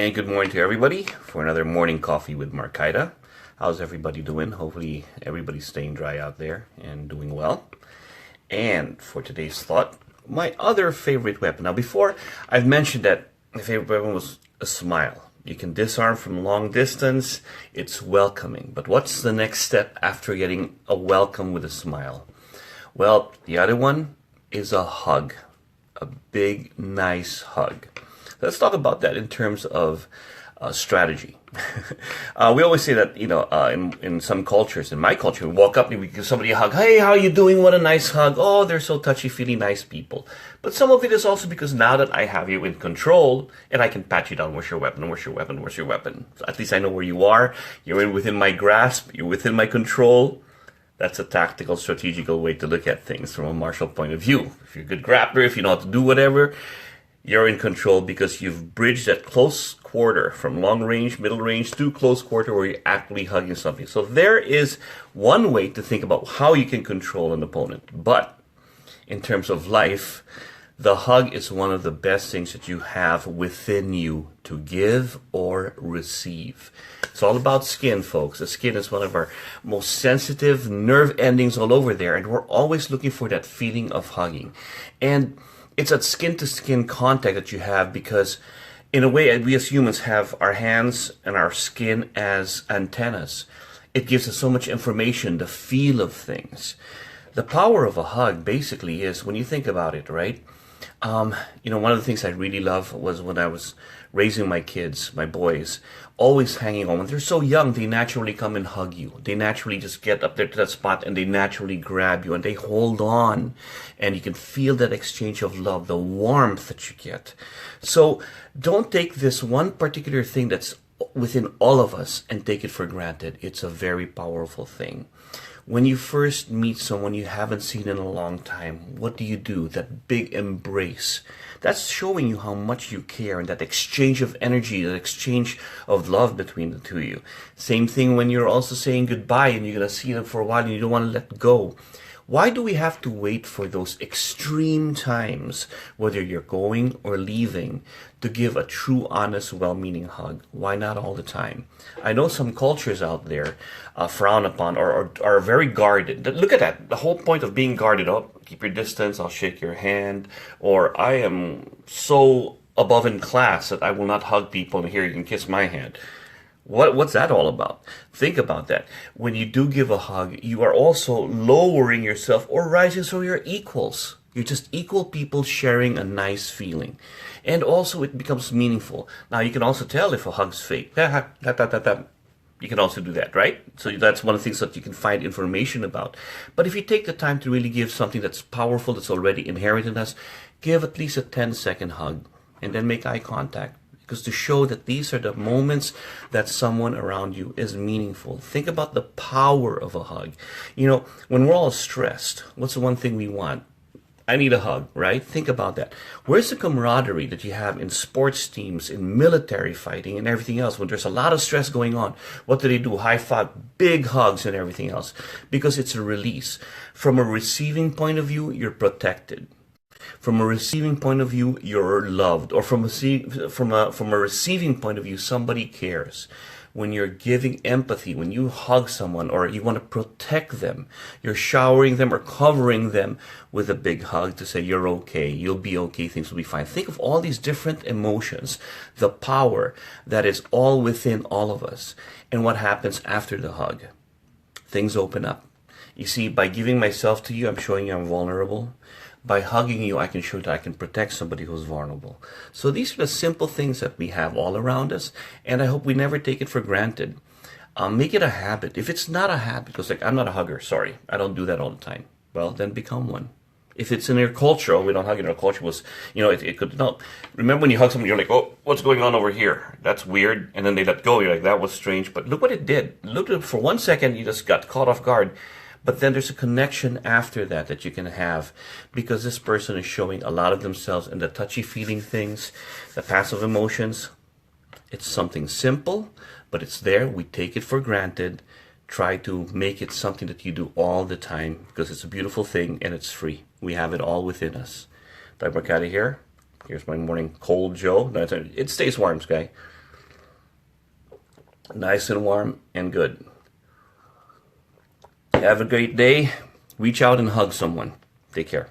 And good morning to everybody for another morning coffee with Marcaida. How's everybody doing? Hopefully everybody's staying dry out there and doing well. And for today's thought, my other favorite weapon. Now before, I've mentioned that my favorite weapon was a smile. You can disarm from long distance. It's welcoming. But what's the next step after getting a welcome with a smile? Well, the other one is a hug. A big, nice hug. Let's talk about that in terms of strategy. We always say that, in some cultures, in my culture, we walk up and we give somebody a hug. Hey, how are you doing? What a nice hug. Oh, they're so touchy-feely nice people. But some of it is also because now that I have you in control and I can pat you down, where's your weapon? Where's your weapon? Where's your weapon? So at least I know where you are. You're within my grasp. You're within my control. That's a tactical, strategical way to look at things from a martial point of view. If you're a good grappler, if you know how to do whatever, you're in control because you've bridged that close quarter from long range, middle range to close quarter where you're actually hugging something. So there is one way to think about how you can control an opponent. But in terms of life, the hug is one of the best things that you have within you to give or receive. It's all about skin, folks. The skin is one of our most sensitive nerve endings all over there, and we're always looking for that feeling of hugging. And it's that skin-to-skin contact that you have because, in a way, we as humans have our hands and our skin as antennas. It gives us so much information, the feel of things. The power of a hug, basically, is, when you think about it, right? One of the things I really love was when I was raising my kids, my boys, always hanging on. When they're so young, they naturally come and hug you. They naturally just get up there to that spot and they naturally grab you and they hold on. And you can feel that exchange of love, the warmth that you get. So don't take this one particular thing that's within all of us and take it for granted. It's a very powerful thing. When you first meet someone you haven't seen in a long time, what do? That big embrace. That's showing you how much you care, and that exchange of energy, that exchange of love between the two of you. Same thing when you're also saying goodbye and you're going to see them for a while and you don't want to let go. Why do we have to wait for those extreme times, whether you're going or leaving, to give a true, honest, well-meaning hug? Why not all the time? I know some cultures out there frown upon or are very guarded. Look at that. The whole point of being guarded, keep your distance, I'll shake your hand, or I am so above in class that I will not hug people, and here you can kiss my hand. What's that all about? Think about that. When you do give a hug, you are also lowering yourself or rising, so you're equals. You're just equal people sharing a nice feeling. And also it becomes meaningful. Now you can also tell if a hug's fake. You can also do that, right? So that's one of the things that you can find information about. But if you take the time to really give something that's powerful, that's already inherent in us, give at least a 10-second hug and then make eye contact. Because to show that these are the moments that someone around you is meaningful. Think about the power of a hug. When we're all stressed, what's the one thing we want? I need a hug, right? Think about that. Where's the camaraderie that you have in sports teams, in military fighting, and everything else? When there's a lot of stress going on, what do? High five, big hugs, and everything else. Because it's a release. From a receiving point of view, you're protected. From a receiving point of view, you're loved. Or from a receiving point of view, somebody cares. When you're giving empathy, when you hug someone or you want to protect them, you're showering them or covering them with a big hug to say, you're okay, you'll be okay, things will be fine. Think of all these different emotions, the power that is all within all of us. And what happens after the hug? Things open up. You see, by giving myself to you, I'm showing you I'm vulnerable. By hugging you, I can show that I can protect somebody who's vulnerable. So these are the simple things that we have all around us, and I hope we never take it for granted. Make it a habit. If it's not a habit, because I'm not a hugger, sorry, I don't do that all the time. Well, then become one. If it's in your culture, we don't hug in our culture, it could, no. Remember when you hug someone, you're like, oh, what's going on over here? That's weird. And then they let go. You're like, that was strange. But look what it did. Look at it for 1 second, you just got caught off guard. But then there's a connection after that you can have because this person is showing a lot of themselves in the touchy-feeling things, the passive emotions. It's something simple, but it's there. We take it for granted. Try to make it something that you do all the time because it's a beautiful thing and it's free. We have it all within us. Dr. Marcaida here. Here's my morning cold Joe. It stays warm, Sky. Nice and warm and good. Have a great day. Reach out and hug someone. Take care.